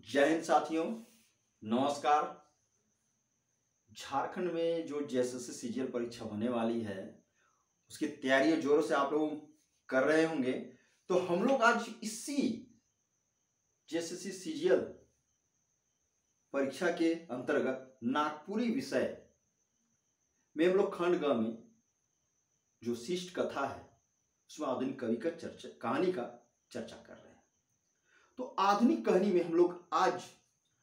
जय हिंद साथियों, नमस्कार। झारखंड में जो जेएसएससी सीजीएल परीक्षा होने वाली है उसकी तैयारियां जोरों से आप लोग कर रहे होंगे। तो हम लोग आज इसी जेएसएससी सीजीएल परीक्षा के अंतर्गत नागपुरी विषय में हम लोग खंड ग में जो शिष्ट कथा है उसमें आधुनिक कवि का कहानी का चर्चा कर रहे हैं। तो आधुनिक कहानी में हम लोग आज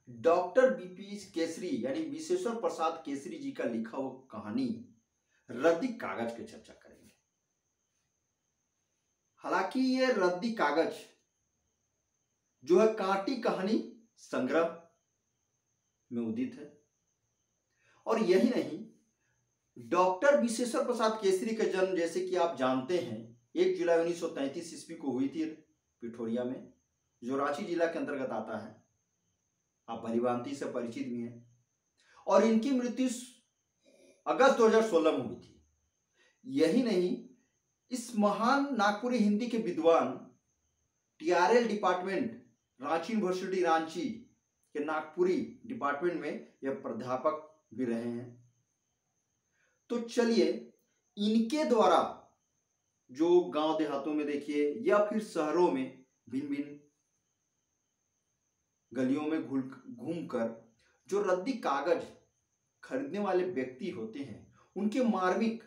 डॉक्टर बीपी केसरी यानी विश्वेश्वर प्रसाद केसरी जी का लिखा हुआ कहानी रद्दी कागज की चर्चा करेंगे। हालांकि ये रद्दी कागज जो है कांटी कहानी संग्रह में उदित है, और यही नहीं, डॉक्टर विश्वेश्वर प्रसाद केसरी का जन्म जैसे कि आप जानते हैं 1 जुलाई 1933 ईस्वी को हुई थी पिठोरिया में, जो रांची जिला के अंतर्गत आता है। आप भलीभांति से परिचित भी हैं। और इनकी मृत्यु अगस्त 2016 में हुई थी। यही नहीं, इस महान नागपुरी हिंदी के विद्वान TRL department Ranchi university Ranchi के नागपुरी डिपार्टमेंट में यह प्राध्यापक भी रहे हैं। तो चलिए, इनके द्वारा जो गांव देहातों में देखिए या फिर शहरों में भिन्न भिन्न गलियों में घूमकर जो रद्दी कागज खरीदने वाले व्यक्ति होते हैं उनके मार्मिक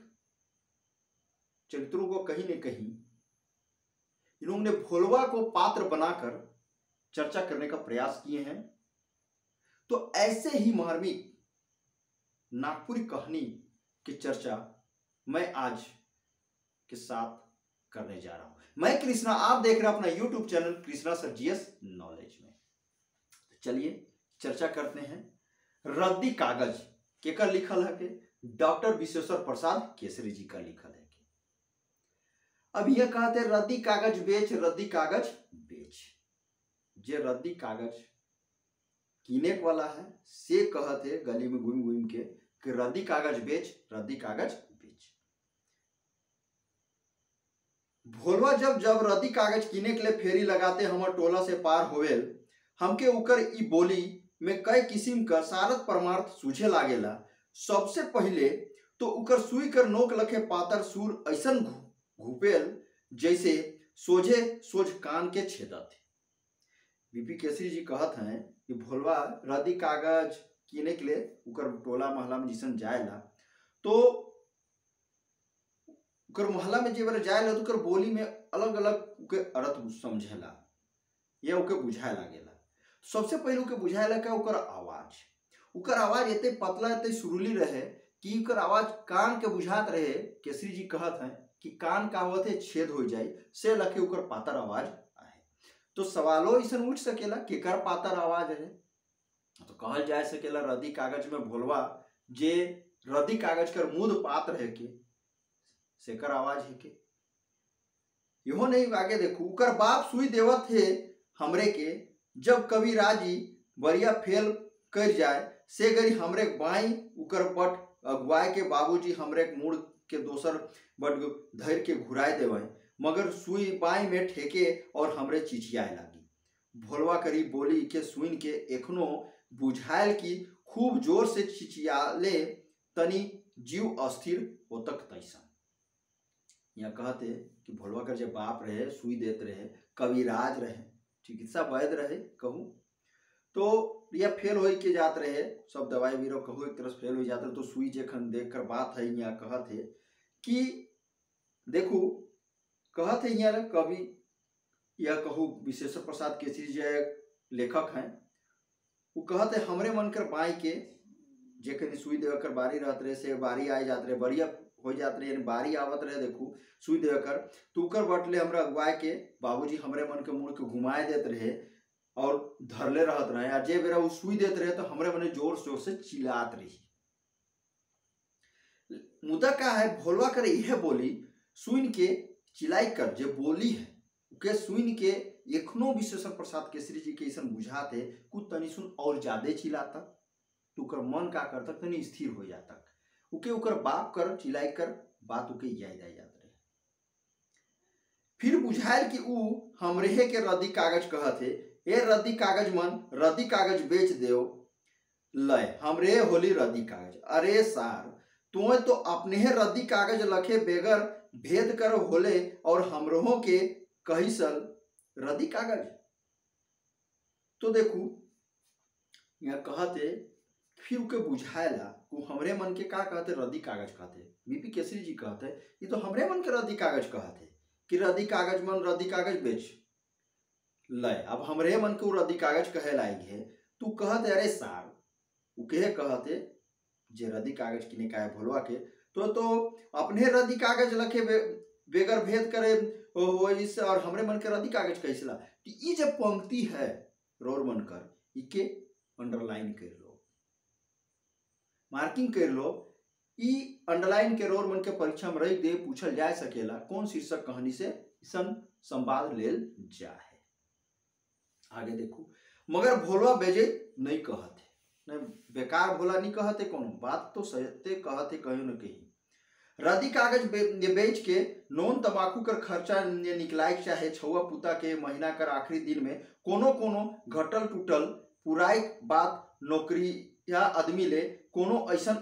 चरित्रों को कहीं न कहीं इन्होंने भोलवा को पात्र बनाकर चर्चा करने का प्रयास किए हैं। तो ऐसे ही मार्मिक नागपुरी कहानी की चर्चा मैं आज के साथ करने जा रहा हूं। मैं कृष्णा, आप देख रहे हैं अपना YouTube channel Krishna sir GS knowledge में। चलिए चर्चा करते हैं। रद्दी कागज केकर लिखल है के डॉक्टर विश्वेश्वर प्रसाद केसरी जी का लिखल है के। अब यह कहते हैं रद्दी कागज बेच, रद्दी कागज बेच। जे रद्दी कागज कीने वाला है से कहते गली में घूम घूम के कि रद्दी कागज बेच, रद्दी कागज बेच। भोलवा जब जब रद्दी कागज कीने के लिए फेरी लगाते हमर टोला से पार होवेल, हमके उकर ई बोली में कई किस्म का सारत परमार्थ सूझे लागेला। सबसे पहले तो उकर सुई कर नोक लखे पातर सूर ऐसन घुपेल जैसे सोझे सोझ कान के छेदत। बीपी केसरी जी कहत हैं कि भोलवा रद्दी कागज कीने के लिए उकर टोला मोहल्ला में जिसन जाएला, तो उकर मोहल्ला में जेबर जाएला तो उकर बोली में अलग अलग उके अर्थ समझेला या उके बुझाए लागेला। सबसे पहले उके बुझाए लगा उकर आवाज इतने पतला इतने सुरुली रहे कि उकर आवाज कान के बुझात रहे। केसरी जी कहत हैं कि कान का होते छेद हो जाए से लखे उकर पातर आवाज आए। तो सवालों ऐसा उठ सकेला कि कर पातर आवाज है, तो कहल जा सकेला रद्दी कागज में भोलवा जे रद्दी कागज कर मुद पात्र है के सेकर आवाज है के। यो नहीं, आगे देखो, उकर बाप सुई देवत है हमरे के, जब कभी राजी बरिया फेल कर जाए से गरी हमरे बाई उकर बट अगुआए के बाबूजी हमरे मुड़ के दोसर बट धैर के घुराए देवे, मगर सुई बाई में ठेके और हमरे चिचियाए लागी। भोलवा करी बोली के सुइन के एखनो बुझायल की खूब जोर से चिचियाले तनी जीव अस्थिर होतक तैसन। यहाँ कहते कि भोलवा कर जब बाप रहे, सुई देत रहे, कविराज रहे, चिकित्सा वैद्य रहे कहूँ, तो यह फेल हो के जात रहे, सब दवाई बीरो कहूँ एक तरह से फेल हो जाते रहे। तो सुई जेखन देख कर बात है यहाँ कहत है कि देखो, कहत है यहाँ कवि यह कहूँ विश्वेश्वर प्रसाद केसरी जी लेखक हैं, वो कहते हमरे मन कर बाई के जेखन सुई देकर कर बारी रहत रहे से बारी आए जात रहे, बढ़िया हो जात रहे, बारी आवत रहे, देखू सुई देकर तो उकर बटले हमरा अगुआए के बाबूजी हमरे मन के मुड़ के घुमाए देते रहे और धरले रहत रहे, आ जे बेरा वो सुई देते रहे तो हमरे मने जोर जोर से चिल्लात रही। मुद्दा का है, भोलवा करे यह बोली सुइन के चिल्लाई कर जे बोली है के सुइन के एखनो विश्वेश्वर प्रसाद केसरी जी के ऐसा बुझाते कुछ तनी सुन और ज्यादा चिल्लाता, तो उकर मन का करता तनी स्थिर हो जाता। उके उकर बाप कर चिल्लाई कर बात उके याद आ जात रहे। फिर बुझायल कि ऊ हमरे के रद्दी कागज कहत है ए रद्दी कागज मन रद्दी कागज बेच देओ लय हमरे होली रद्दी कागज। अरे सार तुए तो अपने ही रद्दी कागज लखे बेगर भेद कर होले और हमरों के कही सल रद्दी कागज। तो देखू यहाँ कहते फिर के बुझाएला को हमरे मन के का कहते रद्दी कागज कहते। बीपी केसरी जी कहते ये तो हमरे मन के रद्दी कागज कहते कि रद्दी कागज मन रद्दी कागज बेच लय। अब हमरे मन के रद्दी कागज कहे लायक है तू कहते अरे सार उ कहे कहते जे रद्दी कागज किने का भोलवा के तो अपने रद्दी कागज लखे बेगर भेद करे हो इस और हमरे मन के रद्दी कागज कैसला। तो ये जो पंक्ति है रोर मन कर इके अंडरलाइन कर लो, मार्किंग कर लो। ई अंडरलाइन के रोर मन के परीक्षा में रही दे पूछल जा सकेला कौन शीर्षक कहानी से सन संवाद लेल जाए। आगे देखो मगर भोलवा बेजे नहीं कहते न बेकार भोला नहीं कहते कौन बात तो सत्य कहते कहीं न कहीं। रद्दी कागज बेच के नोन तंबाकू कर खर्चा निकलाए चाहे छुआ पुता के महीना कर आखिरी दिन में कोनो कोनो घटल टूटल पुराई बात नौकरी या आदमी ले कोनो ऐसा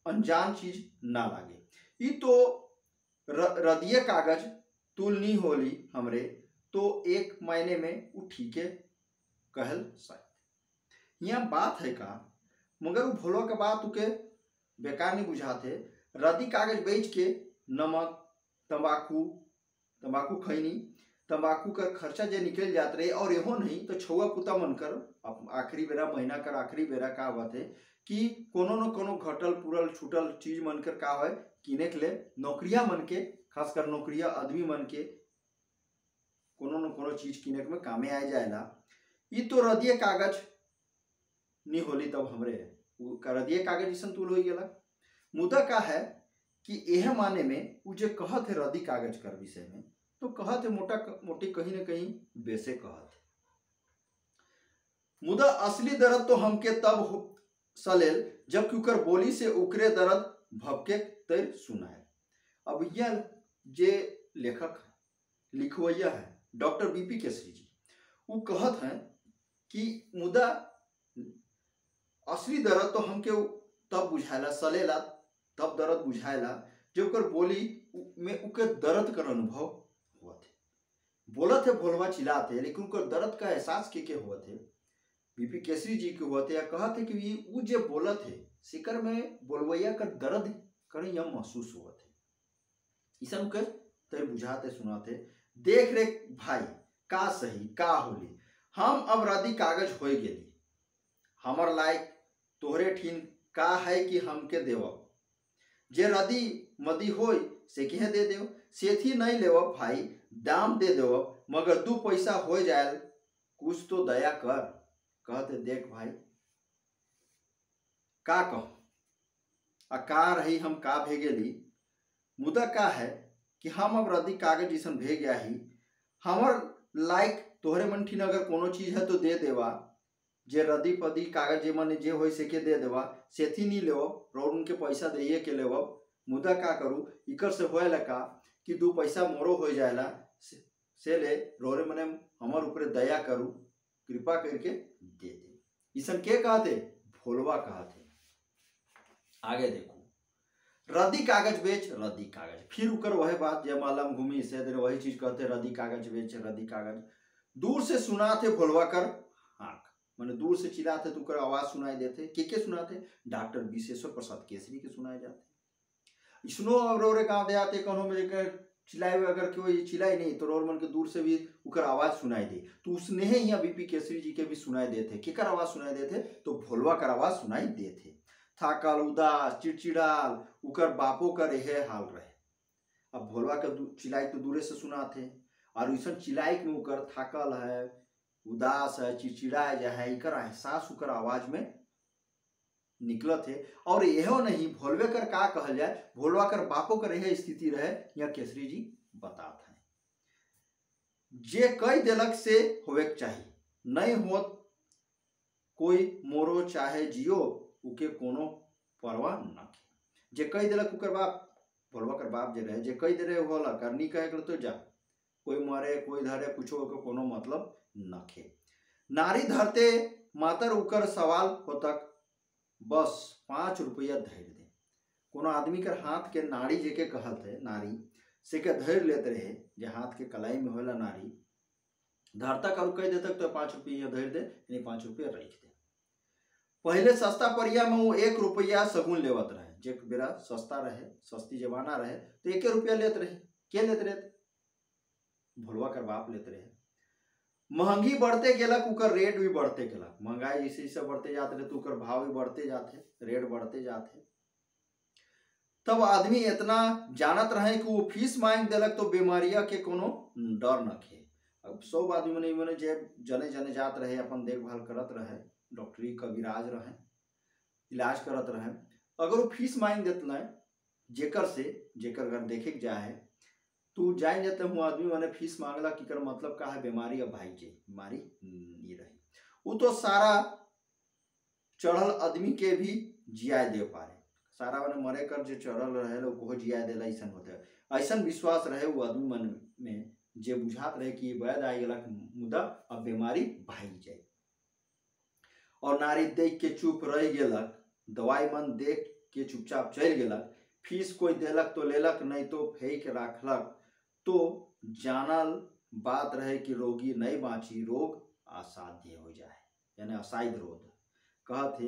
अनजान चीज ना लागे। ई तो रद्दिये कागज तुलनी होली हमरे तो एक महीने में उ ठीके कहल शायद। यहाँ बात है का मगर वो भोलो के बात उके बेकार नहीं बुझाते। रद्दी कागज बेच के नमक तंबाकू खैनी तंबाकू का खर्चा जे निकल जात रहे और यहो नहीं तो छुआ पुता मन कर आखिरी बेरा महीना कर आखिरी बेरा का बात है कि कोनो न कोनो घटल पुरल छूटल चीज मन कर का है किने के लिए नौकरिया मन के खासकर नौकरिया आदमी मन के कोनो न कोनो चीज किने में कामे आ जाएला। ये तो रद्दिये कागज नहीं होली तब हमरे रद्दिये कागज ऐसा तुल हो गया। मुद्दा का है कि यह माने में वो जो कहत है रद्दी कागज कर विषय में तो कहत है मोटी कहीं न कहीं बेसे कहत है। मुद्दा असली दर्द तो हमके तब सलेल जब उकर बोली से उकरे दर्द भबके तर सुनाए। अब यह जे लेखक लिखवैया है डॉक्टर बीपी केसरी जी वो कहत हैं कि मुद्दा असली दर्द तो हमके तब बुझाएला सलेला तब दर्द बुझाएला जो उकर बोली में उके दर्द कर अनुभव हुआ थे। बोलत है भोलवा चिल्लाते लेकिन उकर दर्द का एहसास के हुआ थे बीपी केसरी जी के हुआ थे या कहा थे कि वो जो बोलत है सिकर में बोलवैया का दर्द करे यह महसूस हुआ थे। इसा उके तय बुझाते सुनाते देख रे भाई का सही का होली हम अब रद्दी कागज हो गेली हमर लायक तोहरे ठीन का है कि हमके देव जे रद्दी मदी होई से कहे दे देव सेथी नहीं लेव भाई दाम दे देव मगर 2 पैसा हो जाए कुछ तो दया कर। कहते देख भाई का कहो का रही हम का भेगेली मुद्दा का है कि हम अब रद्दी कागज जैसन भेग गया ही हमर लायक तोहरे मन ठीन अगर कोनो चीज है तो दे देवा जे रद्दी पदी कागज जे मन जे हो सके दे देवा सेथी नहीं लेव रोड उनके पैसा दे के लेव। मुद्दा का करूँ इकर से होएला का कि 2 पैसा मोरो हो जाएला से ले रोरे मने हमार ऊपर दया करू कृपा करके दे दे। इसन के कहते भोलवा कहते। आगे देखो रद्दी कागज बेच रद्दी कागज फिर उकर वह बात जय मालम घूमी से दिन वही चीज कहते रद्दी कागज बेच रद्दी कागज। दूर से सुना थे भोलवा कर हाँक मैंने दूर से चिल्लाते तो कर आवाज सुनाई देते के सुनाते डॉक्टर विशेश्वर प्रसाद केसरी के सुनाए जाते। इसनो अगर गाँव दे आते कौन मेरे चिल्लाए अगर कोई चिल्लाए नहीं तो रोर मन के दूर से भी उकर आवाज सुनाई दे तो उसने ही यहाँ बीपी केसरी जी के भी सुनाई देते केकर आवाज सुनाई देते तो भोलवा कर आवाज सुनाई देते। थाकल उदास चिड़चिड़ाल उकर बापो कर यह हाल रहे। अब भोलवा का चिल्लाई तो दूरे से सुनाते और इसन चिल्लाई में उकर थाकल है उदास है चिड़चिड़ा जो है इकर एहसास उकर आवाज में निकलत है। और यह नहीं भोलवे कर का कहल जाए भोलवा कर बापो कर यह स्थिति रहे यह केसरी जी बताते हैं। जे कई दिलक से होवे चाहिए नहीं होत कोई मोरो चाहे जियो उके कोनो परवाह न के। जे कई दिलक उकर बाप भोलवा कर बाप जे रहे जे कई दे रहे होला करनी कहे तो जा कोई मरे कोई धरे कुछो के कोनो मतलब न खे। नारी धरते मातर उकर सवाल होतक बस 5 रुपया धैर दे। कोनो आदमी कर हाथ के नाड़ी जेके कहत है नारी से के धैर लेते रहे, जे हाथ के कलाई में होला नारी धरता कर कह देतक तो 5 रुपया धैर दे, यानी 5 रुपया रख दे। पहले सस्ता परिया में वो 1 रुपया सगुन लेवत रहे, जे बेरा सस्ता रहे, सस्ती जमाना रहे तो 1 रुपया लेत रहे। के लेत रहे? भोलवा कर बाप लेते रहे। महंगी बढ़ते गेलक उकर रेट भी बढ़ते गेलक, महंगाई जैसे जैसे बढ़ते जाते रहे तो उकर भाव भी बढ़ते जाते, रेट बढ़ते जाते। तब आदमी इतना जानत रहे कि वो फीस मांग देलक तो बीमारिया के कोनो डर न खे। अब सब आदमी मने जे जने जने जात रहे, अपन देखभाल करत रहे, डॉक्टरी कविराज रहे, इलाज करत रहे। अगर वो फीस मांग देते जेकर से जेकर घर देखे के जाए तू जाए जाते हूँ आदमी मैंने फीस मांगला कि कर मतलब का है बीमारी, अब भाई जे बीमारी नहीं रही वो तो सारा चढ़ल आदमी के भी जिया दे पारे, सारा मैंने मरे कर जो चढ़ल रहे वो जिया देला ऐसा होता है। ऐसा विश्वास रहे वो आदमी मन में जे बुझात रहे कि वैद आ गया मुदा अब बीमारी भाई जाए। और नारी देख के चुप रह गेलक, दवाई मन देख के चुपचाप चल गेलक, फीस कोई देलक तो लेलक, नहीं तो फेंक राखलक। तो जानल बात रहे कि रोगी नहीं बाँची, रोग असाध्य हो जाए, यानी असाध्य रोग कहते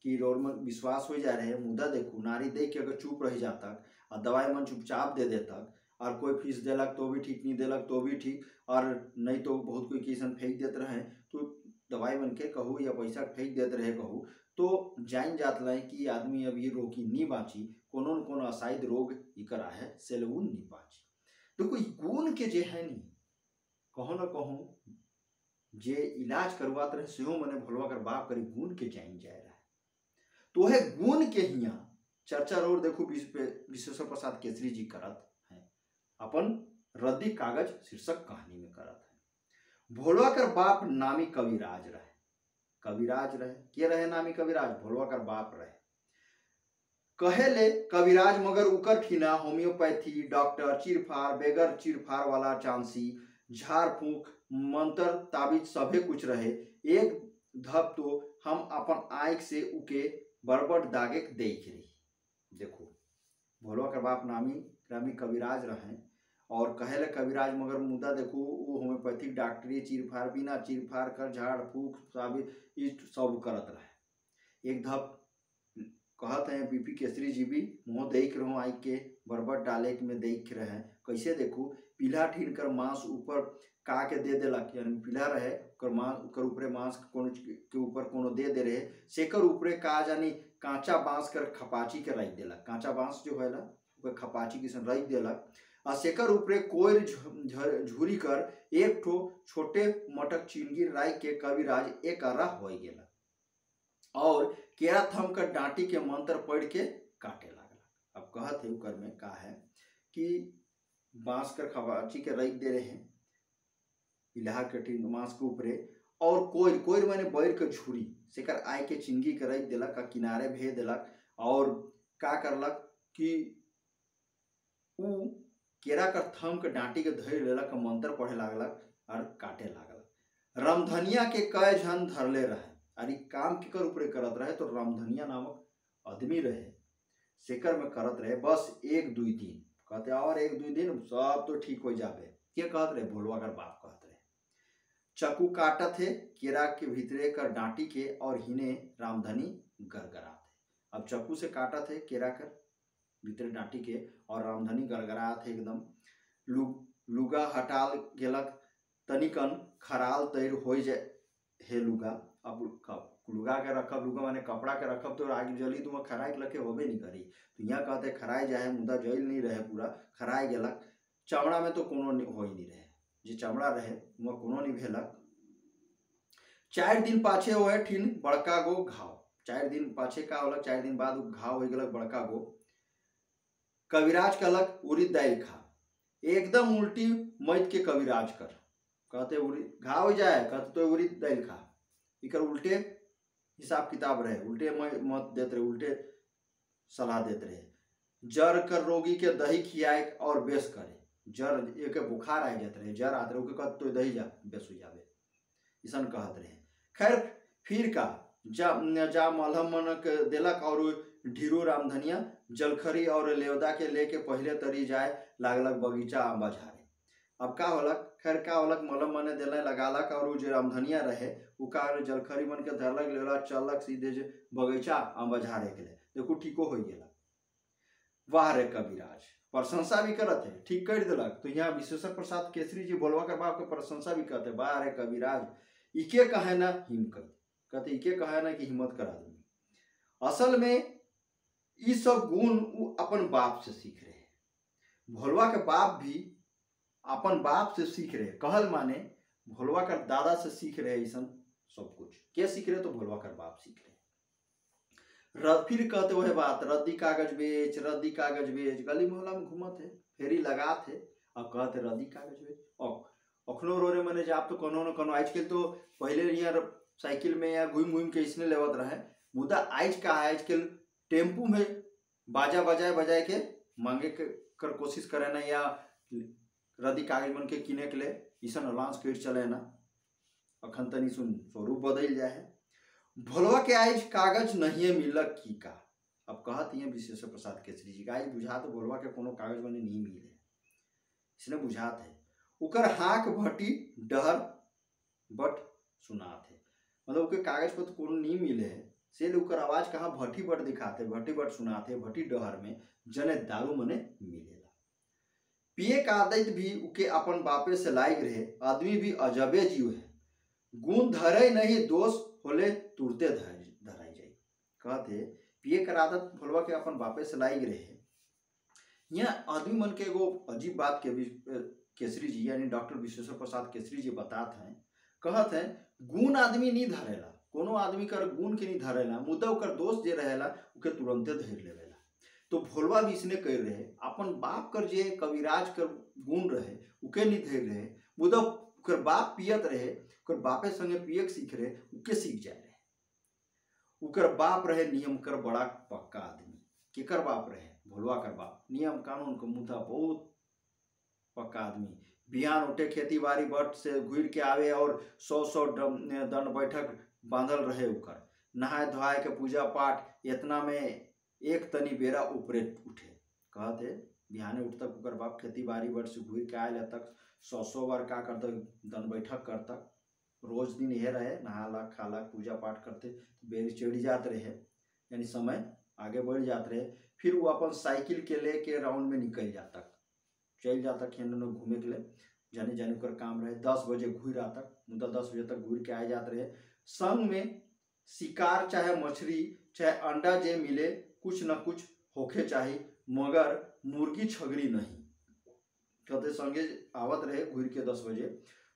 कि रोग में विश्वास हो जा रहे। मुदा देखो नारी देख के अगर चुप रह जाता और दवाई मन चुपचाप दे देता, और कोई फीस देलक तो भी ठीक, नहीं देलक तो भी ठीक, और नहीं तो बहुत कोई किसान फेंक देते रहे तो दवाई मन के कहूँ या पैसा फेंक देते रहे कहूँ, तो जान जात रहे कि आदमी अभी रोगी नहीं बाँची, कोनो न कोनो असाध्य रोग इकर है से लोग नहीं बाँची। देखो गुण के जे है नहीं कहो न कहो जे इलाज करवाते रहे सेहो मने भोलवा कर बाप करी गुण के जान जाए रहा है। तो है गुण के हिया चर्चा रोड देखो विश्वेश्वर प्रसाद केसरी जी करत है अपन रद्दी कागज शीर्षक कहानी में करत है। भोलवा कर बाप नामी कविराज रहे, कविराज रहे के रहे नामी कविराज, भोलवा कर बाप रहे। कहेले कविराज मगर उकर ठीना होम्योपैथी डॉक्टर चीरफार बेगर चीरफार वाला चांसी झाड़ फूक मंत्र ताबीज सभे कुछ रहे। एक धप तो हम अपन आँख से उके बड़बड़ दागे देख रही। देखो भोलवा का बाप नामी कविराज रहे और कहेले कविराज मगर मुदा देखो वो होम्योपैथिक डॉक्टरी चीरफार बिना चीरफार कर झाड़ फूक ताबीज सब करत रहे। एक धप कहते हैं बीपी केसरी जी भी मुँह देख रहो आई के बरबट डाले में देख रहे हैं। कैसे देखो पीला ठीन कर मांस ऊपर का के दे देलक, यानी पीला रहे कर मांस कर ऊपरे मांस के ऊपर कोनो दे दे रहे, सेकर ऊपरे का जानी कांचा बांस कर खपाची के रख देलक, कांचा बांस जो है ला खपाची के सन रख देलक, और सेकर ऊपरे कोयर झूरी कर एक ठो छोटे मटक चिंगी राय के कविराज एक अर्रा हो गेला और केरा थम कर डांटी के मंत्र पढ़ के काटे लागला। अब कहत है उकर में का है कि बांस कर खबाची के रख दे रहे हैं इलाहा के मांस के ऊपरे, और कोयर कोयर मैंने बैर के झूरी सेकर आय के चिंगी के रख देलक का किनारे भेज देलक, और का करलक कि उ केरा कर थम के डांटी के धर लेलक, मंत्र पढ़े लागलक और काटे लागलक। रामधनिया के कई झन धरले रहे, अरे काम केकर ऊपरे करत रहे तो रामधनिया नामक आदमी रहे सेकर में करत रहे। बस 1-2 दिन कहते और 1-2 दिन सब तो ठीक हो जाबे। के कहत रहे? भोलवा कर बाप कहत रहे। चक्कू काटत है केरा के भीतरे कर डांटी के और हिने रामधनी गरगरात है। अब चक्कू से काटत है केरा कर भीतरे डांटी के और रामधनी गरगरात है एकदम। लुगा हटाल गेलक, तनिकन खराल तैर हो जाए है लुगा। अब लुगा के रखब, लुगा माने कपड़ा के रखब तो आगे जली तुम खराई लगे होबे नहीं करी, तो यहाँ कहते खराई जाए मुदा जल नहीं रहे, पूरा खराई गेलक। चमड़ा में तो कोनो हो ही नहीं रहे, जे चमड़ा रहे वह कोनो नहीं भेलक। 4 दिन पाछे हो ठीन बड़का गो घाव, 4 दिन पाछे का होलक, 4 दिन बाद घाव हो गलक बड़का गो। कविराज कहलक उड़ीद दाल खा, एकदम उल्टी मैत के कविराज कर कहते घाव हो जाए कहते तो उड़ीद दाल खा। इकर उल्टे हिसाब किताब रहे, उल्टे मत देते रहे, उल्टे सलाह देते रहे। जर कर रोगी के दही खियाए और बेस करे, जर एक बुखार आ जाते रहे, जर आते रहे कहते तो दही जा बेस हो जावे, ऐसा कहत रहे। खैर फिर का जा मलहम मन के देलक और ढीरू रामधनिया जलखरी और लेवदा के लेके पहले तरी जाए लागलक बगीचा आंबा झारे। अब का होलक, खैर का होलक, मलहम मने देले लगालक और जो रामधनिया रहे उ का जलखरी मन के धरलक लेवला चलक सीधे जे बगीचा आंबा झारे के लिए। देखो ठीको हो गेला। वाह रे कविराज, प्रशंसा भी करत है, ठीक कर दिलक। तो यहाँ विश्वेश्वर प्रसाद केसरी जी बोलवा के बाप के प्रशंसा भी करते, वाह रे कविराज, इके कहे ना हिम्मत, कहते इके कहे ना कि हिम्मत करा दूंगी। असल में ये सब गुण वो अपन बाप से सीख रहे। भोलवा के बाप भी अपन बाप से सीख रहे, कहल माने भोलवा कर दादा से सीख रहे ऐसा सब कुछ। क्या सीख रहे? तो भोलवा कर बाप सीख रहे। फिर कहते वह बात, रद्दी कागज बेच, रद्दी कागज बेच, गली मोहल्ला में घूमत है, फेरी लगा थे अब कहते रद्दी कागज बेच। अखनो रो रहे मैंने जाप तो कोनो न कोनो आजकल तो पहले यार साइकिल में या घूम घूम के इसने लेवत रहे, मुदा आज का आजकल टेम्पू में बाजा बजाए बजाए के मांगे कर कोशिश करे ना, या रद्दी कागज मन के किने के लिए ईसन अलाउंस कर चले ना। अखन तनी सुन स्वरूप बदल जाए है। भोलवा के आज कागज नहीं मिलक की का। अब कहत ये विश्वेश्वर प्रसाद केसरी जी का आज बुझात भोलवा के कोनो कागज बने नहीं मिले, इसने बुझात है उकर हाक भट्टी डहर बट सुनात है। मतलब उके कागज पर तो कोनो नहीं मिले है, से उकर आवाज कहाँ भट्टी बट दिखाते, भट्टी बट सुनाते, भट्टी डहर में जने दारू मने मिलेला। पिए का आदत भी उके अपन बापे से लाइक रहे। आदमी भी अजबे जीव है, गुण धरे नहीं दोष होले तुरते धराई जाए। कहते पिए कर आदत भोलवा के अपन बापे से लाइक रहे। यहाँ आदमी मन के एगो अजीब बात के भी केसरी जी यानी डॉक्टर विश्वेश्वर प्रसाद केसरी जी बतात हैं, कहत हैं गुण आदमी नहीं धरेला, कोनो आदमी कर गुण के नहीं धरेला, मुद्दा ओकर दोष जे रहेला उके तुरंते धर लेवेला। तो भोलवा भी इसने कह रहे अपन बाप कर जे कविराज कर गुण रहे उके नहीं धर रहे, मुद्दा ओकर बाप पियत रहे, ओकर बापे संगे पिए सीख रहे, उके सीख जाए रहे। ओकर बाप रहे नियम कर बड़ा पक्का आदमी। केकर बाप रहे? भोलवा कर बाप। नियम कानून के मुद्दा बहुत पक्का आदमी। बिहान उठे खेती बाड़ी बट से घूर के आवे और 100 दंड बैठक बांधल रहे उकर, नहाए धोआए के पूजा पाठ इतना में एक तनी बेरा ऊपरे उठे। कहते बिहाने उठतक उकर बाप खेती बाड़ी बट से घूर के आए तक 100 बार का करतक दंड बैठक करतक। रोज दिन यह रहे, नहालक खालक पूजा पाठ करते, बेरी चढ़ी जाते रहे, यानी समय आगे बढ़ जाते रहे। फिर वो अपन साइकिल के लेके राउंड में निकल जाता, चल जाता खेत में घूमे के लिए, जाने जाने कर काम रहे। 10 बजे घूर आता, मुद्दा 10 बजे तक घूर के आ जाते रहे। संग में शिकार चाहे मछली चाहे अंडा जे मिले कुछ न कुछ होके चाहिए, मगर मुर्गी छगरी नहीं। कहते संगे आवत रहे घूर के 10 बजे,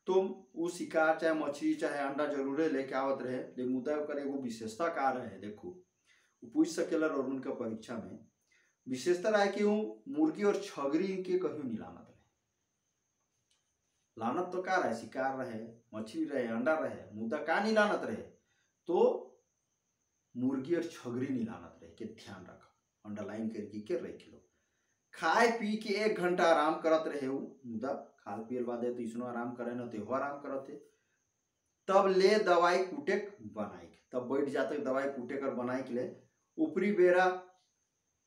तो वो शिकार चाहे मछली चाहे अंडा जरूर लेके आवत रहे। लेकिन मुद्दा कर एगो विशेषता का रहे, देखो वो पूछ सकेला और उनका परीक्षा में विशेषता रहे कि वो मुर्गी और छगरी के कहीं नहीं लानत रहे। लानत तो का रहे, शिकार रहे, मछली रहे, अंडा रहे, मुद्दा का नहीं लानत रहे, तो मुर्गी और छगरी नहीं लानत रहे के ध्यान रखा, अंडरलाइन करके के रख लो। खाए पी के 1 घंटा आराम करत रहे वो, मुद्दा खाल पियल बाद तो इसनो आराम करे न तो आराम करते। तब ले दवाई कूटे बनाए, तब बैठ जाते दवाई कूटे कर बनाए के लिए। ऊपरी बेरा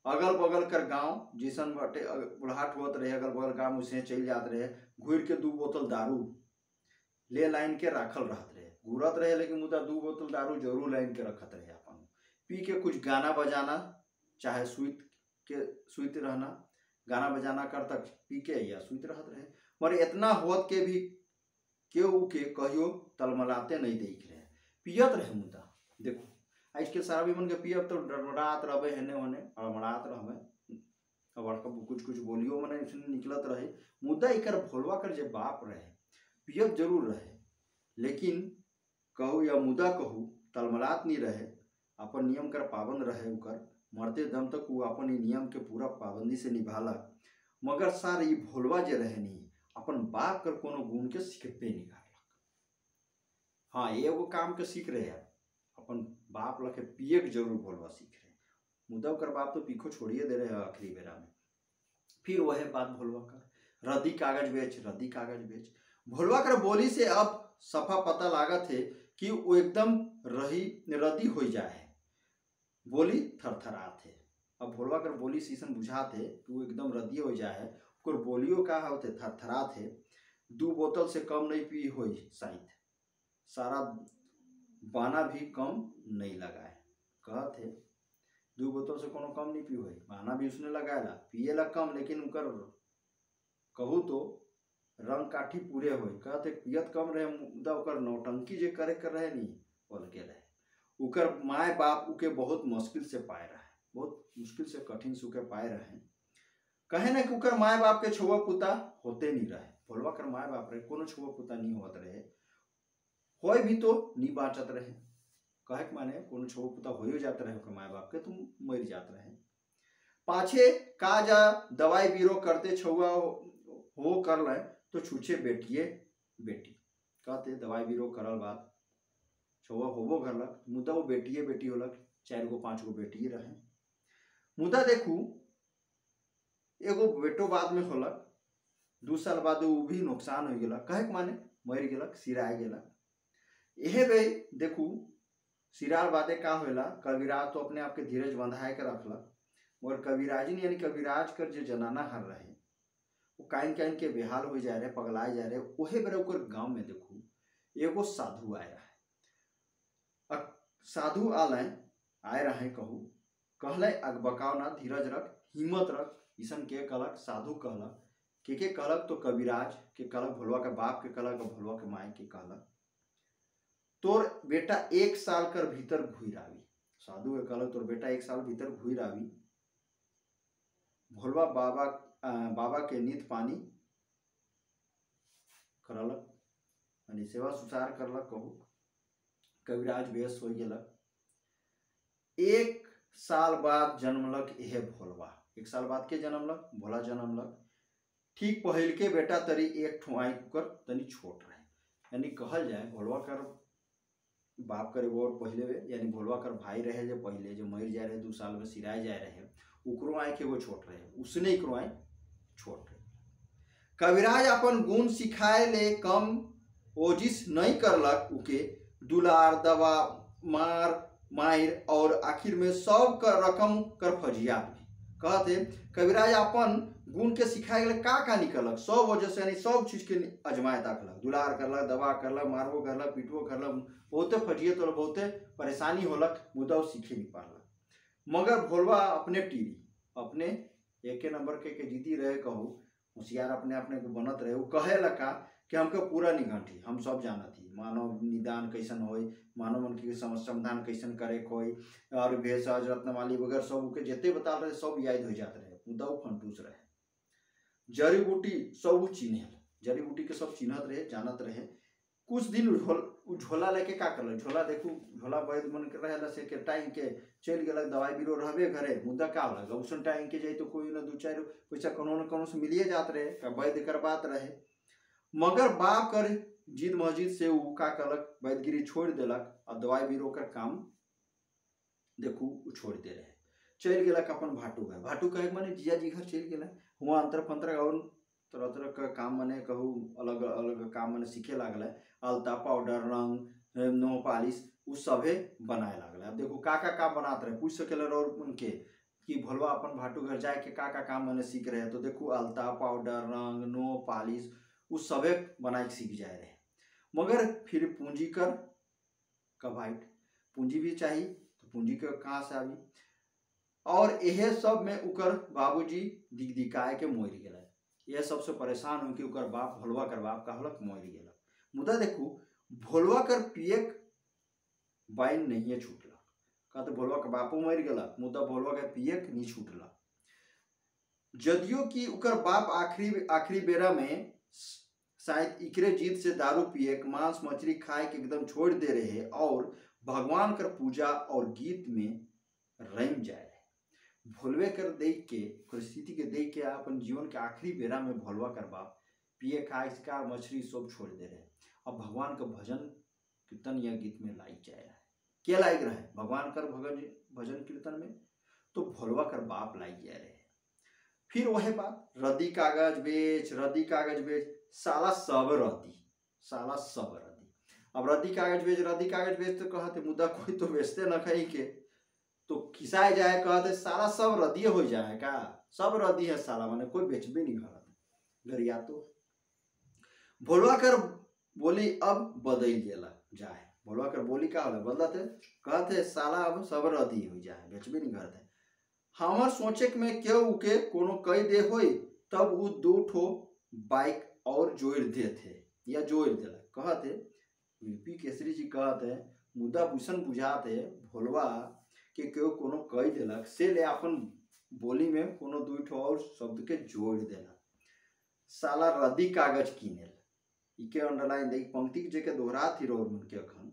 अगल बगल कर गांव जिसन बटे बुढ़ाट होत रहे, अगल बगल गांव उसे चल जाते रहे, घूर के 2 बोतल दारू ले लाइन के राखल रहत रहे, घूरत रहे, लेकिन मुद्दा 2 बोतल दारू जरूर लाइन के रखत रहे। अपन पी के कुछ गाना बजाना चाहे सुइत रहना, गाना बजाना कर तक पी के या सुइत रहत रहे। मगर इतना होत के भी केहू के कहियो तलमलाते नहीं देख रहे, पियत रहे। मुद्दा देखो आज के सारा भी मन के पियब तो डरमरात रहे, हेने होने अड़मड़ात रहे, अब कुछ कुछ बोलियो मने निकलत रहे। मुद्दा इकर भोलवा कर जे बाप रहे पियब जरूर रहे, लेकिन कहू या मुद्दा कहू तलमलात नहीं रहे, अपन नियम कर पाबंद रहे। उकर मरते दम तक वो अपन नियम के पूरा पाबंदी से निभाला। मगर सार ये भोलवा जे रहे नहीं अपन बाप कर कोनो गुण के सिखते निकालक। हाँ एगो काम के सीख रहे हैं, अपन बाप लखे पिए के जरूर भोलवा सीख रहे। मुद्दा कर बाप तो पीखो छोड़िए दे रहे हैं आखिरी बेरा में। फिर वह बात भोलवा कर रद्दी कागज बेच, रद्दी कागज बेच। भोलवा कर बोली से अब सफा पता लागत है कि वो एकदम रदी हो जाए। बोली थरथरात है। अब भोलवा कर बोली सीसन बुझात है कि वो एकदम रदी हो जाए। ओकर बोलियो का होते थरथरात है। 2 बोतल से कम नहीं पी होई शायद, सारा बाना भी कम नहीं लगाए। कहत है 2 बोतल से कोनो कम नहीं पी होई, बाना भी उसने लगाएला, पिएला कम, लेकिन उकर कहू तो रंग काठी पूरे होई। कहते पियत कम रहे, मुदा ओकर नौटंकी जे करे कर रहे नहीं अलगे रहे। उकर माए बाप उके बहुत मुश्किल से पाए रहे, बहुत मुश्किल से कठिन से उके पाए रहे। कहे ना कि उकर माए बाप के छुआ पुता होते नहीं रहे। भोलवा कर माए बाप रहे कोनो छुआ पुता नहीं होत रहे, होय भी तो नहीं बाँचत रहे। कहे के माने कोनो छुआ पुता हो जाते रहे ओकर माए बाप के, तुम मर जात रहे। पाछे का जा दवाई बीरो करते छुआ हो कर ले तो छूछे बेटिए बेटी। कहते दवाई बीरो करल बाद छुआ होबो करलक, मुदा वो बेटिए बेटी होलक। 4 गो 5 गो बेटिए रहे। मुदा देखू एगो बेटो बाद में होलक। 2 साल बाद वो भी नुकसान हो गया। कहे के माने मर गेलक, सिराय गेला। यहे बे देखू सिरार बादे का होला, कविराज तो अपने आप के धीरज बंधाए के रखलक, मगर कविराजिन यानी कविराज कर जो जनाना हर रहे वो काइन काइन के बेहाल हो जाए रहे, पगलाए जाए रहे। ओहे बेरे ओकर गांव में देखू एगो साधु आए रहे। साधु आए रहे कहू, कहले अगबकाव ना, धीरज रख, हिम्मत रख। ईसन के कहलक, साधु कहलक, के कहलक तो कविराज के कहलक, भोलवा के बाप के कहलक, भोलवा के माई के कहलक, तोर बेटा 1 साल कर भीतर घुर आवी। साधु के कहलक तोर बेटा 1 साल भीतर घुर आवी। भोलवा बाबा के नित पानी करलक, यानी सेवा सुसार करलक। कहू कविराज बेस हो गेलक। 1 साल बाद जन्मलक यह भोलवा। 1 साल बाद के जन्मलक? भोला जन्मलक। ठीक पहिल के बेटा तरी एक ठुआई कर तनी छोट रहे, यानी कहल जाए भोलवा कर बाप करे वो पहले, यानी भोलवा कर भाई रहे जो पहले जो मर जाए रहे 2 साल में सिराय जाए रहे, उकरो आए के वो छोट रहे, उसने इकरो आए छोट रहे। कविराज अपन गुण सिखाए ले कम ओजिस नहीं करलक। उके दुलार, दवा, मार और आखिर में सब कर रकम कर फजियात भी। कहते कविराज अपन गुण के सिखाए गए का निकलक, सब वजह से यानी सब चीज के अजमाए ताकलक, दुलार करलक, दवा करलक, मारबो करलक, पीटबो करलक, बहुते फजियत और बहुते परेशानी होलक, मुदा सीखे नहीं पारलक। मगर भोलवा अपने टीरी, अपने एक नंबर के जीती रहे। कहू होशियार अपने अपने को बनत रहे। वो कहे लगा कि हमके पूरा निघंटी, हम सब जानत ही, मानव निदान कैसन होई, मानव मन की समाधान कैसन करे कोई, और भेषज रत्नमाली वगैरह सब के जिते बता रहे सब याद हो जाते रहे, मुदा फंटूस रहे। जड़ी बूटी सब चिन्ह, जड़ी बूटी के सब चिन्हत रहे, जानत रहे। कुछ दिन झोला लेके का करल, झोला देखू झोला वैद मन के रहे से के टाइम के चल गलक, दवाई बीरो रहबे घरे, मुद्दा का लगा उसन टाइम के जाए तो कोई ना 2-4 पैसा कोनो न कोनो से मिलिए जात रहे, का वैद कर बात रहे। मगर बाप कर जिद मस्जिद से उ का करलक, वैदगिरी छोड़ देलक और दवाई बीरो कर काम देखू छोड़ दे रहे। चल गलक अपन भाटू घर। भाटू कहे माने जिया जी घर चल गए, हुआ अंतर पंतर और तरह तरह का काम मने कहू अलग अलग काम मने सीखे लागल। अलता, पाउडर, रंग, नो पालिश उ सभे बनाए लागल। अब देखो का बनात रहे, पूछ सके और उनके कि भोलवा अपन भाटू घर जाए के का काम मने सीख रहे, तो देखो अलता, पाउडर, रंग, नो पालिश उ सभे बनाए सीख जाए रहे। मगर फिर पूंजी कर कबाइट, पूंजी भी चाहिए, तो पूंजी के कहाँ से आवी। और यह सब में उकर बाबूजी दिगदिकाए के मोर गेला। यह सबसे परेशान हो कि उकर बाप भोलवा कर बाप कहलक मोर गेला। मुदा देखू भोलवा कर पियक बाइन नहीं छूटला। कहते भोलवा के बापो मर गेला, मुदा भोलवा के पियक नहीं छूटला। जदियो कि उकर बाप आखिरी बेरा में शायद इकरे जीत से दारू पिए, मांस मछली खाए के एकदम छोड़ दे रहे और भगवान कर पूजा और गीत में रम जाए। भोलवे कर देख के परिस्थिति के देख के अपन जीवन के आखिरी बेरा में भोलवा कर बाप पिए खाए शिकार मछली सब छोड़ दे रहे। अब भगवान का भजन कीर्तन या गीत में लाइक जाए रहा है, क्या लाइक रहे भगवान कर भजन कीर्तन में, तो भोलवा कर बाप लाइक जाए रहे। फिर वही बात रद्दी कागज बेच, साला सब रद्दी, साला सब रद्दी। अब रद्दी कागज बेच तो कहते मुद्दा कोई तो बेचते न कहीं के, तो खिसाए जाए कहते सारा सब रद्दी हो जाए का, सब रद्दी है साला, माने कोई बेचबे नहीं करत गरिया। तो भोलवा कर बोली अब बदल गेला जाए, भोलवा कर बोली का होला बदलते कहते साला अब सब रद्दी हो जाए, बेचबे नहीं करते। हमर सोचे में क्यों के कोनो कई दे होई, तब वो 2 ठो बाइक और जोड़ देते या जोड़ दिला। कहते यूपी केसरी जी कहते मुद्दा भूषण बुझाते भोलवा के क्यों कोनो कई दिलक से ले अपन बोली में कोनो 2 ठो और शब्द के जोड़ देला। साला रद्दी कागज किनेल इके अंडरलाइन दे पंक्ति के जेके दोहरा थी रोर मन के अखन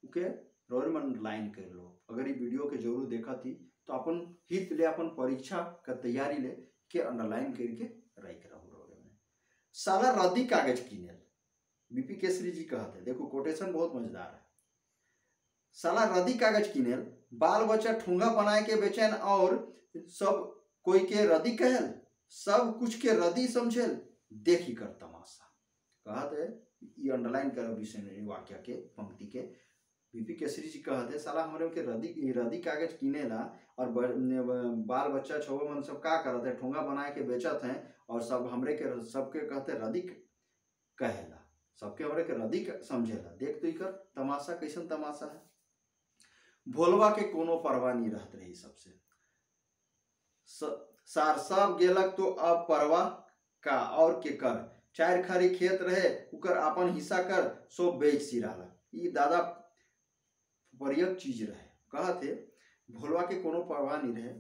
उके रोर मन लाइन कर लो। अगर ये वीडियो के जरूर देखा थी तो अपन हित ले अपन परीक्षा का तैयारी ले के अंडरलाइन करके राइट रहो रोरे में। साला रद्दी कागज किनेल बीपी केसरी जी कहते, देखो कोटेशन बहुत मजेदार है। साला रद्दी कागज किनेल बाल बच्चा ठूंगा बनाए के बेचैन और सब कोई के रद्दी कहल, सब कुछ के रद्दी समझेल देखी कर तमाशा। कहते ये अंडरलाइन कर विषय वाक्य के पंक्ति के बीपी केसरी जी कहते साला हमारे के रद्दी कागज किनेला और बाल बच्चा छो मन सब का करते ठूंगा बनाए के बेचत हैं और सब हमरे के सबके कहते रद्दी कहेला, सबके हमरे के रद्दी समझेला देख तो कर तमाशा कैसन तमाशा है। भोलवा के कोनो परवाह नहीं रहत रही सबसे, सार सब गेलक तो अब परवाह का और के कर, 4 खारी खेत रहे उकर अपन हिस्सा कर सो बेच सी रहा। ये दादा परियक चीज रहे। कहते भोलवा के कोनो परवाह नहीं रहे,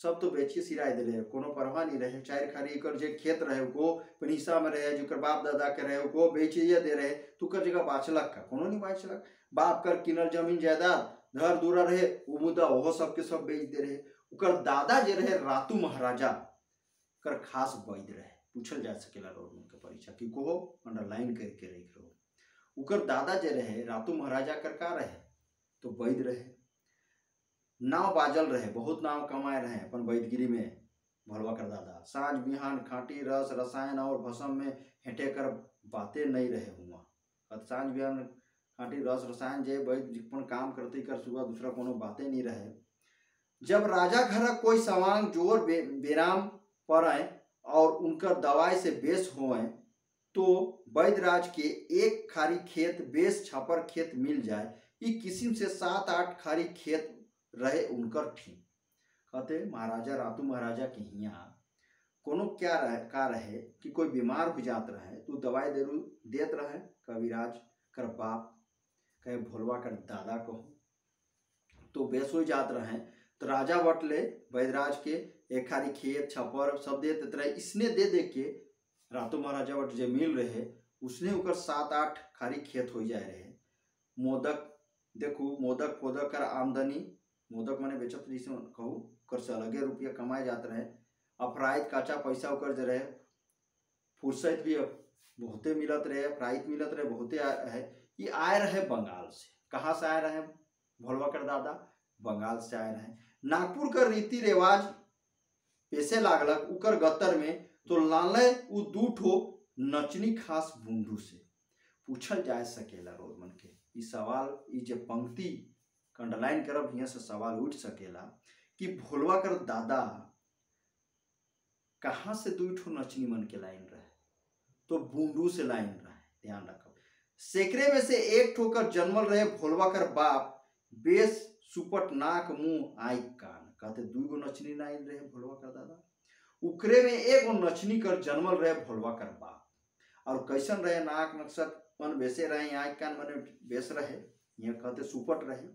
सब तो बेचिए सिराय दे रहे, कोनो परवाह नहीं रहे। 4 खारी कर जे खेत रहे को अपन हिस्सा में रहे, जो बाप दादा के रहे को बेचिए दे रहे, तू कर जगह बाचलक का कोनो नहीं बाचलक। बाप कर किनल जमीन जायदाद घर दूरा रहे वो मुद्दा वो सबके सब बेच दे रहे। उकर दादा जे रहे रातू महाराजा कर खास वैद रहे, पूछल जा सकेला रोड के परीक्षा की को अंडरलाइन करके रख लो। उकर दादा जे रहे रातू महाराजा कर का रहे तो वैद रहे, नाव बाजल रहे, बहुत नाव कमाए रहे अपन वैदगिरी में। भोलवा कर दादा सांझ बिहान खाटी रस रसायन और भसम में हेंटे कर बातें नहीं रहे हुआ। सांझ बिहान खाटी रस रसायन जे वैद काम करते कर सुबह दूसरा कोनो बातें नहीं रहे। जब राजा घर कोई सवांग जोर बेराम पड़े और उनकर दवाई से बेस होए तो वैदराज के 1 खारी खेत बेस छापर खेत मिल जाए, ये किस्म से 7-8 खारी खेत रहे उनकर ठीक। कहते महाराजा रातू महाराजा के यहाँ कोनो क्या रहे कि कोई बीमार हो जात रहे तो दवाई देत रहे। कविराज कर बाप कहे भोलवा कर दादा को तो बेस हो जात रहे तो राजा बटले वैदराज के 1 खारी खेत छपर सब दे देते रहे। इसने दे के रातू महाराजा बट जो मिल रहे उसने उकर 7-8 खारी खेत हो जाए रहे। मोदक देखो मोदक फोदक कर आमदनी, मोदक माने बेचत जैसे कहूँ कर से अलगे रुपया कमाए जाते रहे। अफराइत काचा पैसा उकर जे रहे, फुर्सत भी बहुते मिलत रहे, अफराइत मिलत रहे बहुते है। ये आए रहे बंगाल से। कहाँ से आए रहे भोलवा कर दादा? बंगाल से आए रहे। नागपुर का रीति रिवाज पेशे लागलक उकर गतर में तो लाले उ 2 ठो नचनी खास बूंदू से। पूछल जा सकेला रोज मन के ई सवाल, ई जे पंक्ति अंडरलाइन करब यहाँ से सवाल उठ सकेला कि भोलवा कर दादा कहाँ से 2 ठो नचनी मन के लाइन रहे तो बूंदू से लाइन रहे। ध्यान रखो सेकरे में से 1 ठो कर जन्मल रहे भोलवा कर बाप, बेस सुपट नाक मुंह आई कान। कहते 2 गो नचनी लाइन रहे भोलवा कर दादा, उकरे में 1 गो नचनी कर जन्मल रहे भोलवा कर बाप। और कैसन रहे नाक नक्सत मन बेसे रहे, आई कान मन बेस रहे, यहाँ कहते सुपट रहे।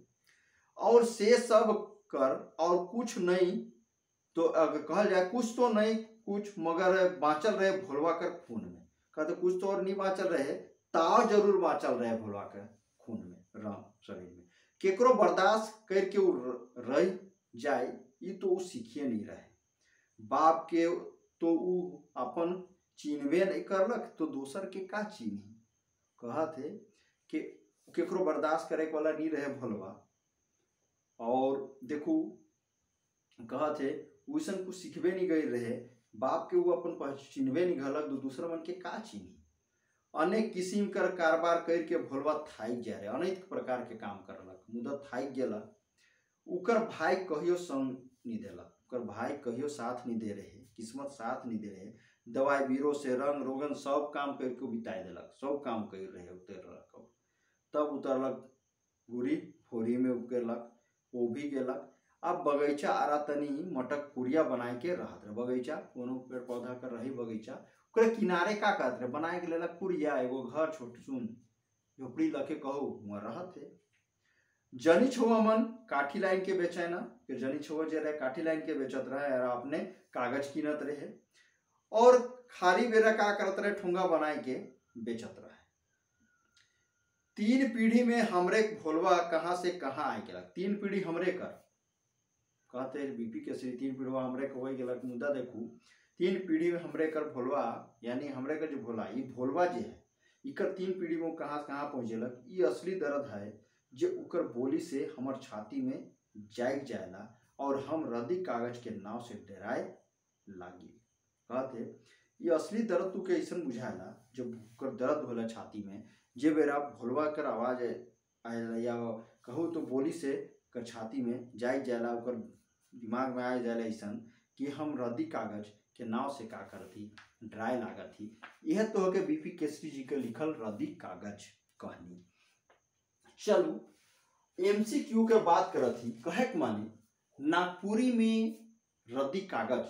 और से सब कर और कुछ नहीं तो अगर कहल जाए कुछ तो नहीं कुछ मगर बाँचल रहे भोलवा कर खून में। कहते कुछ तो और नहीं बाँचल रहे, ताव जरूर बाँचल रहे भोलवा के खून में, राम शरीर में। केकरो बर्दाश्त करके रह जाए ये तो वो सीखिए नहीं रहे। बाप के तो वो अपन चिन्हबे नहीं करलक तो दोसर के का चिन्ही। कहते कि केकरो बर्दाश्त करे वाला नहीं रहे भोलवा। और देखू कहते वैसन कुछ सीखबे नहीं गई रहे, बाप के वो अपन चिन्हबे नहीं घलक तो दूसरा मन के का चिन्ही। अनेक किस्म कर कारोबार करके भोलवा थाइक जा रहे, अनेक प्रकार के काम करलक, मुदा थाइक गेला। उकर भाई कहियो संग नहीं देलक, उकर भाई कहियो साथ नहीं दे रहे, किस्मत साथ नहीं दे रहे। दवाई बीरो से रंग रोगन सब काम करके बिताई देलक, सब काम कर रहे उतरलक। तब उतरलक गुरी फोरी में उतरलक, वो भी गेलक। अब बगीचा आरा तनी मटक पुरिया बनाए के रहत रहे, बगीचा कोनो पेड़ पौधा कर रही बगीचा, ओकरे किनारे का कहत रहे बनाए के लेलक पुरिया, एगो घर छोट सुन झोपड़ी लके कहू वहाँ रहत है। जनी छुआ मन काठी लाइन के बेचे ना, फिर जनी छुआ जे रहे काठी लाइन के बेचत रहे और अपने कागज कीनत रहे, और खाली बेरा का करत रहे ठुंगा बनाए के बेचत रहे। 3 पीढ़ी में हमरे भोलवा कहाँ से कहाँ आए गेलक, 3 पीढ़ी हमरे कर कहते बीपी केसरी 3 पीढ़वा हमरे के हो गेलक। मुद्दा देखू 3 पीढ़ी में हमरे कर भोलवा, यानी हमरे कर जो भोला ये भोलवा जे है इकर 3 पीढ़ी में कहाँ पहुँचेलक। ये असली दर्द है जे उकर बोली से हमर छाती में जाग जाएला और हम रद्दी कागज के नाव से डराए लागी। कहते ये असली दर्द तू के ऐसन बुझाएला जब उकर दर्द होला छाती में, जे बेरा भोलवा कर आवाज आएला या कहू तो बोली से कर छाती में जाग जाएला, उकर दिमाग में आ जाएला ऐसन कि हम रद्दी कागज के नाव से का करती डराए लागत थी। यह तो है कि बीपी केसरी जी के लिखल रद्दी कागज कहानी। चलो एमसीक्यू के बात करत ही, कहे के माने नागपुरी में रद्दी कागज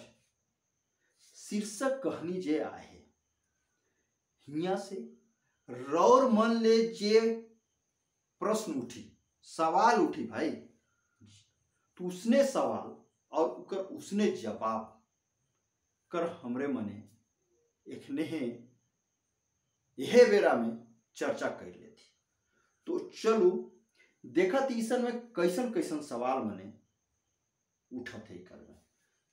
शीर्षक कहानी जे आए है, हिया से रौर मन ले जे प्रश्न उठी, सवाल उठी भाई, तो उसने सवाल और उकर उसने जवाब कर हमरे मने एखने यह बेरा में चर्चा कर लेती। तो चलो देखा तीसन में कैसन कैसन सवाल मने उठत है कर में,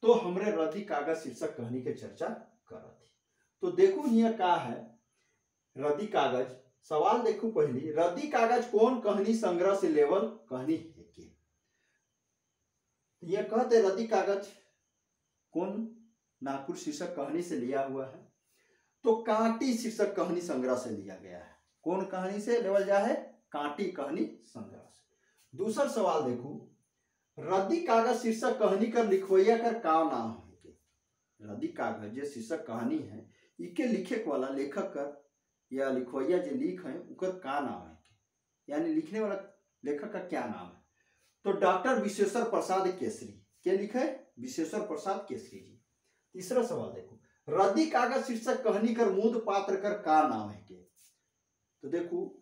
तो हमरे रद्दी कागज शीर्षक कहानी के चर्चा करत थी। तो देखो ये का है रद्दी कागज, सवाल देखो पहली, रद्दी कागज कौन कहानी संग्रह से लेवल कहानी है के। यह कहते रद्दी कागज कौन नागपुर शीर्षक कहानी से लिया हुआ है, तो कांटी शीर्षक कहानी संग्रह से लिया गया है। कौन कहानी से लेवल जा है, कांटी कहानी संग्रह से। दूसरा सवाल देखो, रद्दी कागज शीर्षक कहानी कर लिखवैया कर का नाम है के। रद्दी कागज जो शीर्षक कहानी है इके लिखे वाला लेखक कर या लिखवैया जो लिख है उकर का नाम है के, यानी लिखने वाला लेखक का क्या नाम है। तो डॉक्टर विश्वेश्वर प्रसाद केसरी के लिखे, विश्वेश्वर प्रसाद केसरी जी। तीसरा सवाल देखो, रद्दी कागज शीर्षक कहानी कर मूल पात्र कर का नाम है के। तो देखो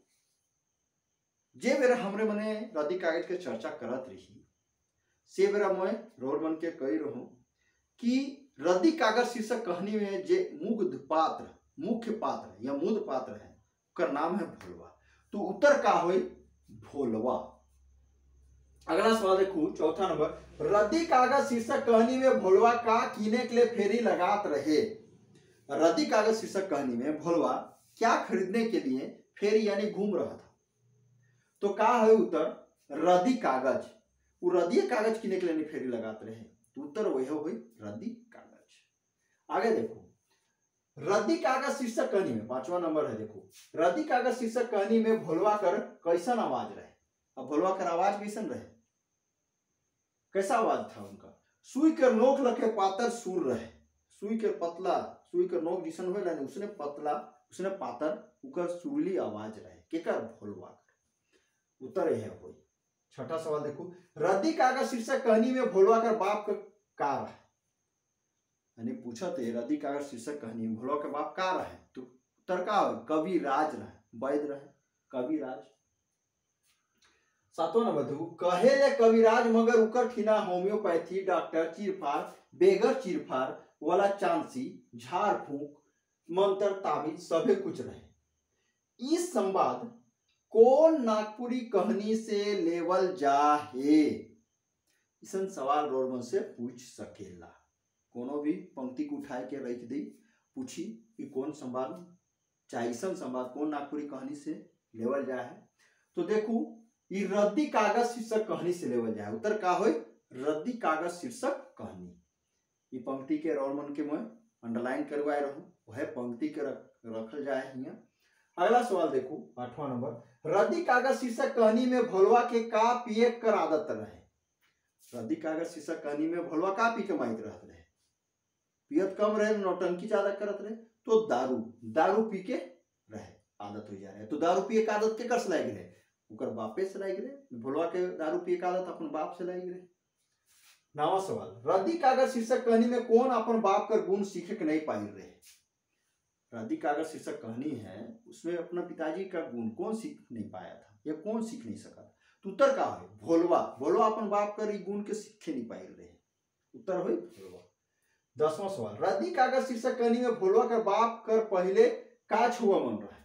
जे बेरा हमरे मने रद्दी कागज के चर्चा करत रही से बेरा मैं रोर मन के कही रहूं कि रद्दी कागज शीर्षक कहानी में जे मुख्य पात्र या मूल पात्र है उकर नाम है भोलवा। तो उत्तर का होई भोलवा। अगला सवाल देखो चौथा नंबर, रद्दी कागज शीर्षक कहानी में भोलवा का कीने के लिए फेरी लगात रहे। रद्दी कागज शीर्षक कहानी में भोलवा क्या खरीदने के लिए फेरी यानी घूम रहा था। तो का है उत्तर, रद्दी कागज, वो रद्दी कागज कीने के लिए फेरी लगात रहे। तो उत्तर वह हुई रद्दी कागज। आगे देखो, रद्दी कागज शीर्षक कहानी में पांचवा नंबर है, देखो रद्दी कागज शीर्षक कहानी में भोलवा कर कैसन आवाज रहे। अब भोलवा कर आवाज कैसन रहे, कैसा आवाज था उनका। सुई कर नोक लखे पातर सुर रहे, सुई के पतला, सुई के नोक जिसन हो ना उसने पतला उसने पातर उकर सुरीली आवाज रहे केकर भोलवा कर। उत्तर यह होई। छठा सवाल देखो, रद्दी कागज शीर्षक कहानी में भोलवा कर बाप का रहे, यानी पूछा थे रद्दी कागज शीर्षक कहानी में भोलवा के बाप का रहे। तो उत्तर का कवि राज रहे, वैद रहे कवि राज। सातवां नंबर देखो, कहे ले कविराज मगर उकर ठिना होम्योपैथी डॉक्टर चीरफार बेगर चीरफार वाला चांसी झाड़ फूक मंत्र ताबीज सभे कुछ रहे। इस संवाद कौन नागपुरी कहानी से लेवल जा है। इसन सवाल रोरमन से पूछ सकेला, कोनो भी पंक्ति को उठाए के रख दी पूछी कि कौन संवाद चाहे इसन संवाद कौन नागपुरी कहानी से लेवल जा है। तो देखो ये रद्दी कागज शीर्षक कहानी से लेवल जाए। उत्तर का हो रद्दी कागज शीर्षक कहानी। ये पंक्ति के रोमन के मैं अंडरलाइन करवाए रहूं, वह पंक्ति के रखल जाए हिया। अगला सवाल देखो 8वां नंबर। रद्दी कागज शीर्षक कहानी में भोलवा के का पिए कर आदत रहे। रद्दी कागज शीर्षक कहानी में भोलवा का पी के माहित रहत रहे, पियत कम रहे, नौटंकी ज्यादा करत रहे, तो दारू दारू पी के रहे, आदत हो जा रहे। तो दारू पिए के आदत के कर से लाग रहे, उकर बापे से लाग रहे। भोलवा के दारू पिए के आदत अपन बाप से लाग रहे। 9वां सवाल। रद्दी कागज शीर्षक कहानी में कौन अपन बाप कर गुण सीखे के नहीं पाई रहे। रद्दी कागज शीर्षक कहानी है, उसमें अपना पिताजी का गुण कौन सीख नहीं पाया था, या कौन सीख नहीं सका। तो उत्तर का है भोलवा। भोलवा अपन बाप कर गुण के सीखे नहीं पाई रहे, उत्तर हुई भोलवा। 10वां सवाल। रद्दी कागज शीर्षक कहानी में भोलवा कर बाप कर पहले का छुआ मन रहे।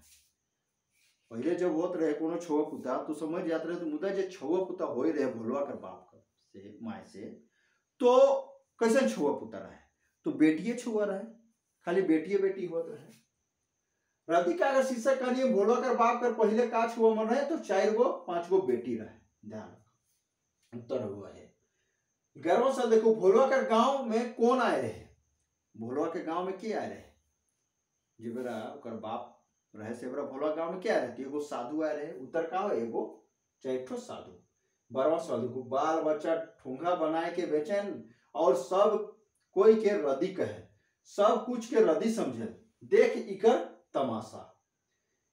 पहले जब होत रहे कोनो छुआ पुता तो समझ जात रहे, तो मुदा जे छुआ पुता हो रहे भोलवा कर बाप कर से माय से, तो कैसे छुआ पुता रहे, तो बेटिए छुआ रहे, खाली बेटिए बेटी होत रहे। रद्दी कागज शीर्षक कहानी में भोलवा कर बाप कर पहले का छुआ मन रहे, तो 4 गो 5 गो बेटी रहे। ध्यान उत्तर हुआ है। 11वां सवाल देखो। भोलवा कर गांव में कौन आए रहे। भोलवा के गांव में के आए रहे, जे बेरा ओकर बाप रहे से बेरा भोलवा गांव में क्या रहती, एगो साधु आए रहे। उत्तर का हो एगो चैठो साधु। 12वां सवाल देखो। बाल बच्चा ठोंगा बनाए के बेचैन और सब कोई के रद्दी कहे, सब कुछ के रद्दी समझे, देख इकर तमाशा।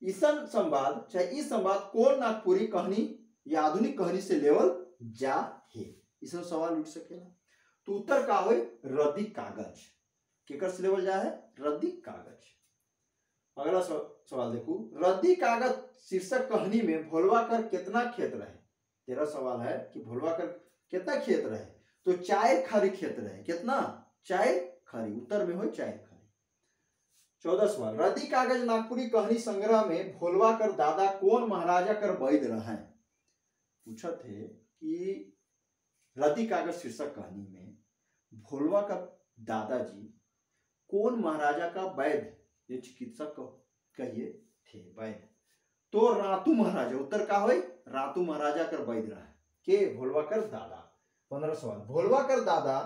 ईसन संवाद चाहे इस संवाद कौन नागपुरी कहानी या आधुनिक कहानी से लेवल जा है, इसमें सवाल उठ सकेला। तो उत्तर का हो रद्दी कागज, केकर से लेवल जा है, रद्दी कागज। अगला सवाल देखो। रद्दी कागज शीर्षक कहानी में भोलवा कर कितना खेत रहे। 13 सवाल है कि भोलवा कर कितना खेत रहे, तो 4 खाली खेत रहे। कितना, 4 खाली। उत्तर में हो 4 खाली। 14 सवाल। रद्दी कागज नागपुरी कहानी संग्रह में भोलवा कर दादा कौन महाराजा कर वैद रहे। पूछा थे कि रद्दी कागज शीर्षक कहानी में भोलवा का दादाजी कौन महाराजा का वैद, ये चिकित्सक कहिए थे, वैद, तो रातू महाराजा। उत्तर का हो रातू महाराजा कर वैद रहा के भोलवा कर दादा। 15 सवाल। भोलवा कर दादा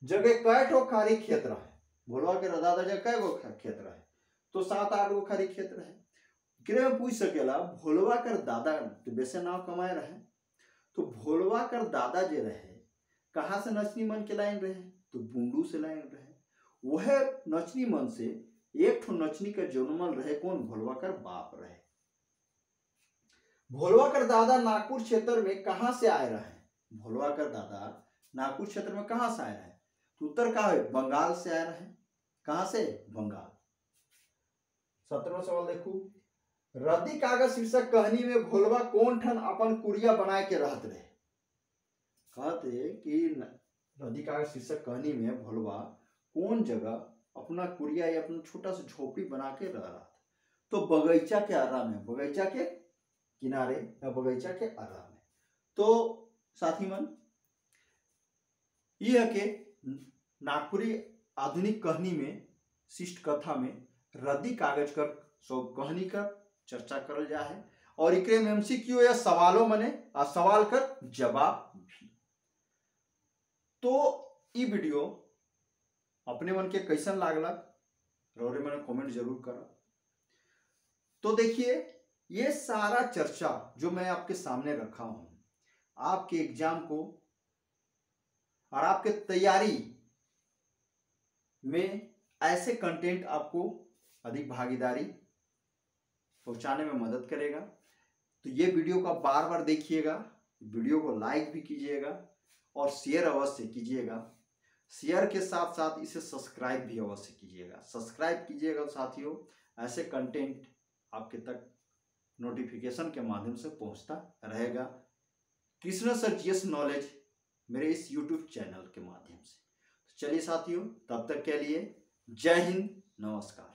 जगह कै ठो खाली खेत रहे। भोलवा के दादा जगह कै गो खेत रहे, तो 7-8 गो खाली खेत रहे। एकरे में पूछ सकेला भोलवा कर दादा तो वैसे नाव कमाए रहे, तो भोलवा कर दादा जे रहे कहाँ से नचनी मन के लाइन रहे, तो बुंडू से लाइन रहे। वह नचनी मन से एक ठो नचनी का जन्मल रहे कौन, भोलवा कर बाप रहे। भोलवा कर दादा नागपुर क्षेत्र में कहां से आए रहे। भोलवा कर दादा नागपुर क्षेत्र में कहां से आए रहे, तो उत्तर का है बंगाल से आए रहे। कहां से, बंगाल। 17वां सवाल देखो। रद्दी कागज शीर्षक कहानी में भोलवा कौन ठन अपन कुड़िया बनाए के रहत रहे। कहते कि रद्दी कागज शीर्षक कहानी में भोलवा कौन जगह अपना कुड़िया या अपना छोटा सा झोपड़ी बना के रह रहा था, तो बगीचा के आरा में, बगीचा के किनारे या बगीचा के आरा में। तो साथी मन यह है कि नागपुरी आधुनिक कहानी में शिष्ट कथा में रद्दी कागज कर सब कहानी का चर्चा करल जा है, और एकरे में एमसीक्यू या सवालों मने आ सवाल कर जवाब भी। तो ये वीडियो अपने मन के कैसन लागला रोरे मैंने कमेंट जरूर करा। तो देखिए ये सारा चर्चा जो मैं आपके सामने रखा हूं, आपके एग्जाम को और आपके तैयारी में ऐसे कंटेंट आपको अधिक भागीदारी पहुंचाने में मदद करेगा। तो ये वीडियो का बार बार देखिएगा, वीडियो को लाइक भी कीजिएगा और शेयर अवश्य कीजिएगा। शेयर के साथ साथ इसे सब्सक्राइब भी अवश्य कीजिएगा। सब्सक्राइब कीजिएगा साथियों, ऐसे कंटेंट आपके तक नोटिफिकेशन के माध्यम से पहुंचता रहेगा। कृष्णा सर जीएस नॉलेज मेरे इस यूट्यूब चैनल के माध्यम से। तो चलिए साथियों, तब तक के लिए जय हिंद, नमस्कार।